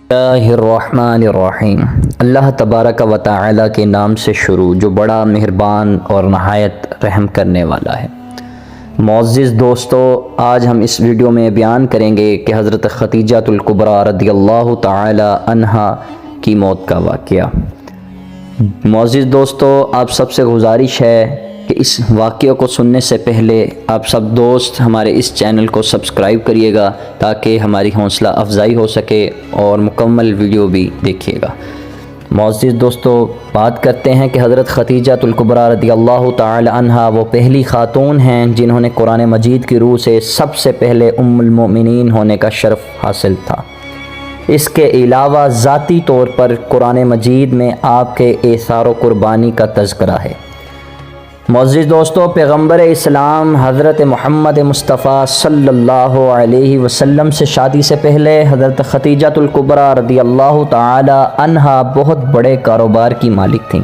اللہ الرحمن الرحیم۔ اللہ تبارک و تعالی کے نام سے شروع جو بڑا مہربان اور نہایت رحم کرنے والا ہے۔ معزز دوستو، آج ہم اس ویڈیو میں بیان کریں گے کہ حضرت خدیجہ الکبریٰ رضی اللہ تعالی عنہا کی موت کا واقعہ۔ معزز دوستو، آپ سب سے گزارش ہے کہ اس واقعے کو سننے سے پہلے آپ سب دوست ہمارے اس چینل کو سبسکرائب کریے گا تاکہ ہماری حوصلہ افزائی ہو سکے اور مکمل ویڈیو بھی دیکھیے گا۔ معزز دوستو، بات کرتے ہیں کہ حضرت خدیجہ الکبریٰ رضی اللہ تعالی عنہا وہ پہلی خاتون ہیں جنہوں نے قرآن مجید کی روح سے سب سے پہلے ام المؤمنین ہونے کا شرف حاصل تھا۔ اس کے علاوہ ذاتی طور پر قرآن مجید میں آپ کے ایثار و قربانی کا تذکرہ ہے۔ معزز دوستو، پیغمبر اسلام حضرت محمد مصطفیٰ صلی اللہ علیہ وسلم سے شادی سے پہلے حضرت خدیجہ الکبریٰ رضی اللہ تعالی عنہا بہت بڑے کاروبار کی مالک تھیں۔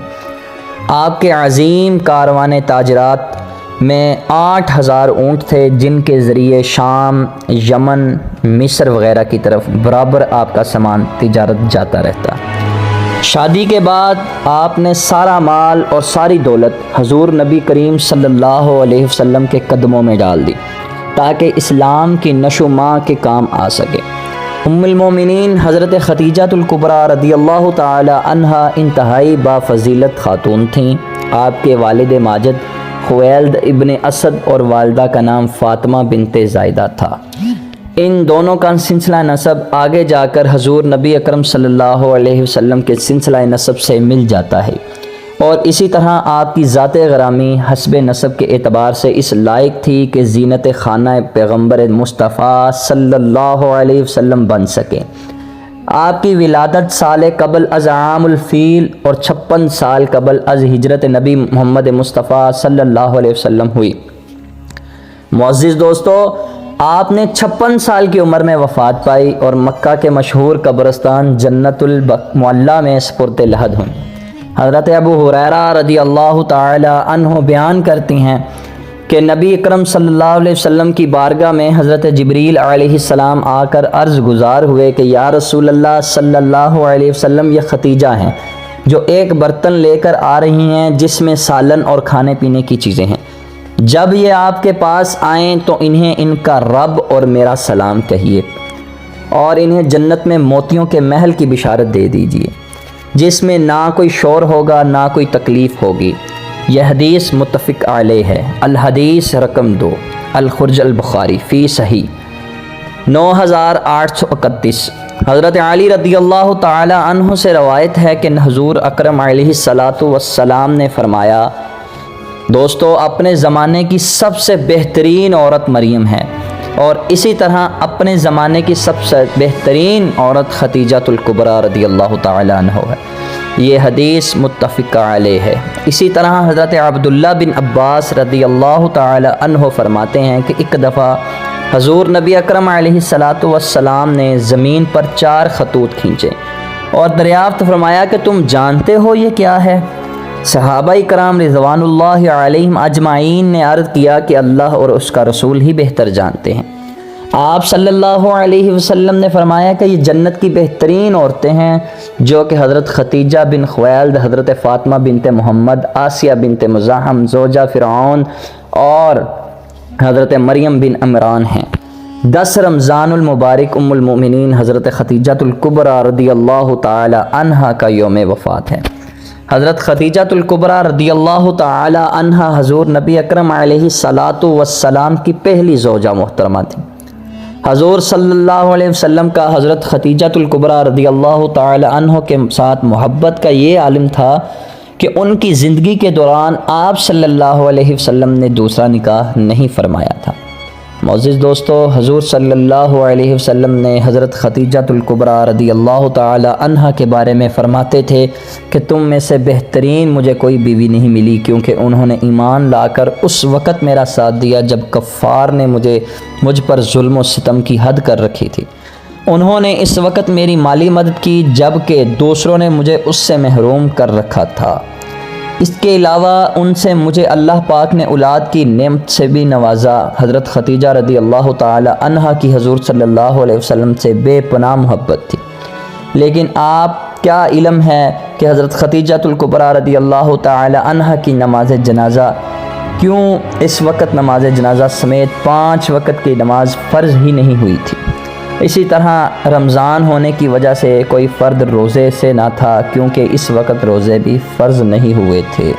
آپ کے عظیم کاروان تاجرات میں 8000 اونٹ تھے جن کے ذریعے شام، یمن، مصر وغیرہ کی طرف برابر آپ کا سامان تجارت جاتا رہتا۔ شادی کے بعد آپ نے سارا مال اور ساری دولت حضور نبی کریم صلی اللہ علیہ وسلم کے قدموں میں ڈال دی تاکہ اسلام کی نشو و نما کے کام آ سکے۔ ام المومنین حضرت خدیجہ الکبریٰ رضی اللہ تعالی عنہا انتہائی بافضیلت خاتون تھیں۔ آپ کے والد ماجد خویلد ابن اسد اور والدہ کا نام فاطمہ بنت زائدہ تھا۔ ان دونوں کا سلسلہ نسب آگے جا کر حضور نبی اکرم صلی اللہ علیہ وسلم کے سلسلہ نسب سے مل جاتا ہے، اور اسی طرح آپ کی ذات گرامی حسب نسب کے اعتبار سے اس لائق تھی کہ زینت خانہ پیغمبر مصطفیٰ صلی اللہ علیہ وسلم بن سکے۔ آپ کی ولادت سال قبل از عام الفیل اور 56 سال قبل از ہجرت نبی محمد مصطفیٰ صلی اللہ علیہ وسلم ہوئی۔ معزز دوستو، آپ نے 56 سال کی عمر میں وفات پائی اور مکہ کے مشہور قبرستان جنت المعلیٰ میں سپرد لحد ہوئی۔ حضرت ابو ہریرہ رضی اللہ تعالی عنہ بیان کرتی ہیں کہ نبی اکرم صلی اللہ علیہ وسلم کی بارگاہ میں حضرت جبریل علیہ السلام آ کر عرض گزار ہوئے کہ یا رسول اللہ صلی اللہ علیہ وسلم، یہ خدیجہ ہیں جو ایک برتن لے کر آ رہی ہیں جس میں سالن اور کھانے پینے کی چیزیں ہیں۔ جب یہ آپ کے پاس آئیں تو انہیں ان کا رب اور میرا سلام کہیے، اور انہیں جنت میں موتیوں کے محل کی بشارت دے دیجیے جس میں نہ کوئی شور ہوگا نہ کوئی تکلیف ہوگی۔ یہ حدیث متفق علیہ ہے۔ الحدیث رقم 2، الخرج البخاری فی صحیح 9831۔ حضرت علی رضی اللہ تعالی عنہ سے روایت ہے کہ حضور اکرم علیہ الصلاۃ والسلام نے فرمایا، دوستو، اپنے زمانے کی سب سے بہترین عورت مریم ہے، اور اسی طرح اپنے زمانے کی سب سے بہترین عورت خدیجہ الکبریٰ رضی اللہ تعالی عنہ ہے۔ یہ حدیث متفق علیہ ہے۔ اسی طرح حضرت عبداللہ بن عباس رضی اللہ تعالی عنہ فرماتے ہیں کہ ایک دفعہ حضور نبی اکرم علیہ الصلاۃ والسلام نے زمین پر 4 خطوط کھینچے اور دریافت فرمایا کہ تم جانتے ہو یہ کیا ہے؟ صحابہ کرام رضوان اللہ علیہم اجمعین نے عرض کیا کہ اللہ اور اس کا رسول ہی بہتر جانتے ہیں۔ آپ صلی اللہ علیہ وسلم نے فرمایا کہ یہ جنت کی بہترین عورتیں ہیں جو کہ حضرت خدیجہ بن خویلد، حضرت فاطمہ بنت محمد، آسیہ بنت مزاحم زوجہ فرعون اور حضرت مریم بن عمران ہیں۔ 10 رمضان المبارک ام المؤمنین حضرت خدیجہ الکبریٰ رضی اللہ تعالی عنہا کا یوم وفات ہے۔ حضرت خدیجہ الکبریٰ رضی اللہ تعالی عنہا حضور نبی اکرم علیہ الصلاۃ والسلام کی پہلی زوجہ محترمہ تھی۔ حضور صلی اللہ علیہ وسلم کا حضرت خدیجہ الکبریٰ رضی اللہ تعالی عنہ کے ساتھ محبت کا یہ عالم تھا کہ ان کی زندگی کے دوران آپ صلی اللہ علیہ وسلم نے دوسرا نکاح نہیں فرمایا تھا۔ معزز دوستو، حضور صلی اللہ علیہ وسلم نے حضرت خدیجہ الکبریٰ رضی اللہ تعالی عنہا کے بارے میں فرماتے تھے کہ تم میں سے بہترین مجھے کوئی بیوی نہیں ملی، کیونکہ انہوں نے ایمان لا کر اس وقت میرا ساتھ دیا جب کفار نے مجھ پر ظلم و ستم کی حد کر رکھی تھی۔ انہوں نے اس وقت میری مالی مدد کی جبکہ دوسروں نے مجھے اس سے محروم کر رکھا تھا۔ اس کے علاوہ ان سے مجھے اللہ پاک نے اولاد کی نعمت سے بھی نوازا۔ حضرت خدیجہ رضی اللہ تعالی عنہا کی حضور صلی اللہ علیہ وسلم سے بے پناہ محبت تھی۔ لیکن آپ کیا علم ہے کہ حضرت خدیجۃ الکبریٰ رضی اللہ تعالی عنہا کی نماز جنازہ کیوں اس وقت نماز جنازہ سمیت 5 وقت کی نماز فرض ہی نہیں ہوئی تھی؟ اسی طرح رمضان ہونے کی وجہ سے کوئی فرد روزے سے نہ تھا، کیونکہ اس وقت روزے بھی فرض نہیں ہوئے تھے۔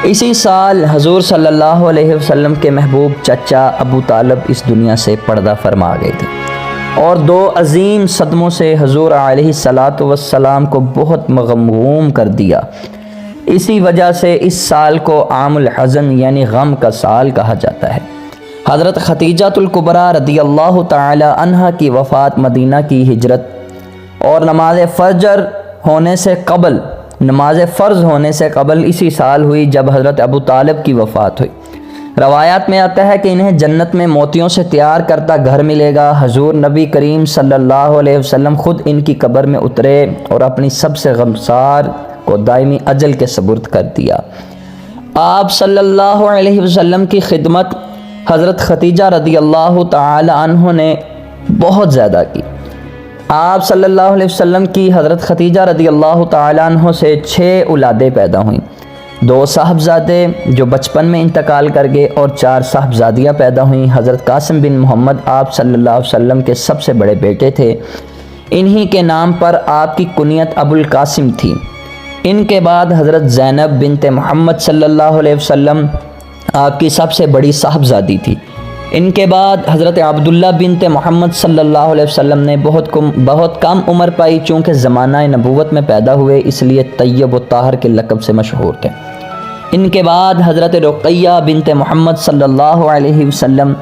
اسی سال حضور صلی اللہ علیہ وسلم کے محبوب چچا ابو طالب اس دنیا سے پردہ فرما گئے تھے، اور 2 عظیم صدموں سے حضور علیہ الصلاۃ والسلام کو بہت مغموم کر دیا۔ اسی وجہ سے اس سال کو عام الحزن یعنی غم کا سال کہا جاتا ہے۔ حضرت خدیجۃ الکبریٰ رضی اللہ تعالی عنہا کی وفات مدینہ کی ہجرت اور نماز فرض ہونے سے قبل اسی سال ہوئی جب حضرت ابو طالب کی وفات ہوئی۔ روایات میں آتا ہے کہ انہیں جنت میں موتیوں سے تیار کردہ گھر ملے گا۔ حضور نبی کریم صلی اللہ علیہ وسلم خود ان کی قبر میں اترے اور اپنی سب سے غمسار کو دائمی اجل کے سپرد کر دیا۔ آپ صلی اللہ علیہ وسلم کی خدمت حضرت خدیجہ رضی اللہ تعالی عنہ نے بہت زیادہ کی۔ آپ صلی اللہ علیہ وسلم کی حضرت خدیجہ رضی اللہ تعالی عنہ سے 6 اولادیں پیدا ہوئیں، 2 صاحبزادے جو بچپن میں انتقال کر گئے اور 4 صاحبزادیاں پیدا ہوئیں۔ حضرت قاسم بن محمد آپ صلی اللہ علیہ وسلم کے سب سے بڑے بیٹے تھے، انہی کے نام پر آپ کی کنیت ابو القاسم تھی۔ ان کے بعد حضرت زینب بنت محمد صلی اللہ علیہ وسلم آپ کی سب سے بڑی صاحبزادی تھی۔ ان کے بعد حضرت عبداللہ بنت محمد صلی اللہ علیہ وسلم نے بہت کم عمر پائی، چونکہ زمانہ نبوت میں پیدا ہوئے اس لیے طیب و طاہر کے لقب سے مشہور تھے۔ ان کے بعد حضرت رقیہ بنت محمد صلی اللہ علیہ وسلم،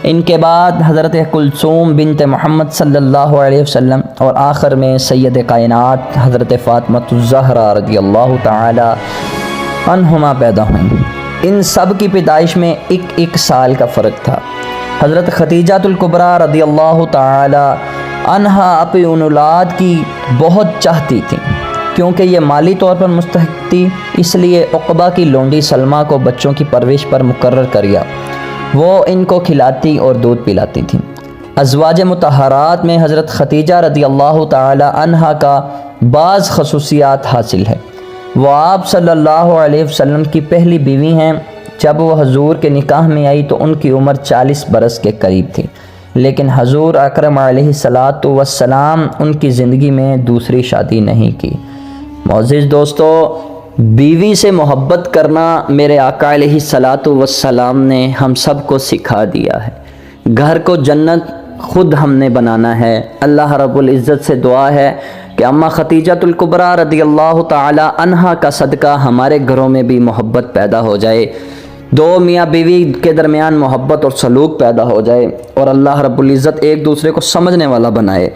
ان کے بعد حضرت کلثوم بنت محمد صلی اللہ علیہ وسلم، اور آخر میں سید کائنات حضرت فاطمہ الزہرا رضی اللہ تعالی عنہما پیدا ہوئیں۔ ان سب کی پیدائش میں ایک سال کا فرق تھا۔ حضرت خدیجۃ الکبریٰ رضی اللہ تعالی عنہا اپنی ان اولاد کی بہت چاہتی تھیں، کیونکہ یہ مالی طور پر مستحق تھی، اس لیے عقبہ کی لونڈی سلمہ کو بچوں کی پرورش پر مقرر کیا۔ وہ ان کو کھلاتی اور دودھ پلاتی تھیں۔ ازواج مطہرات میں حضرت خدیجہ رضی اللہ تعالی عنہا کا بعض خصوصیات حاصل ہے۔ وہ آپ صلی اللہ علیہ وسلم کی پہلی بیوی ہیں۔ جب وہ حضور کے نکاح میں آئی تو ان کی عمر 40 برس کے قریب تھی، لیکن حضور اکرم علیہ الصلاۃ والسلام ان کی زندگی میں دوسری شادی نہیں کی۔ معزز دوستو، بیوی سے محبت کرنا میرے آقا علیہ الصلاۃ والسلام نے ہم سب کو سکھا دیا ہے۔ گھر کو جنت خود ہم نے بنانا ہے۔ اللہ رب العزت سے دعا ہے کہ اماں خدیجۃ الکبریٰ رضی اللہ تعالی عنہا کا صدقہ ہمارے گھروں میں بھی محبت پیدا ہو جائے، 2 میاں بیوی کے درمیان محبت اور سلوک پیدا ہو جائے، اور اللہ رب العزت ایک دوسرے کو سمجھنے والا بنائے۔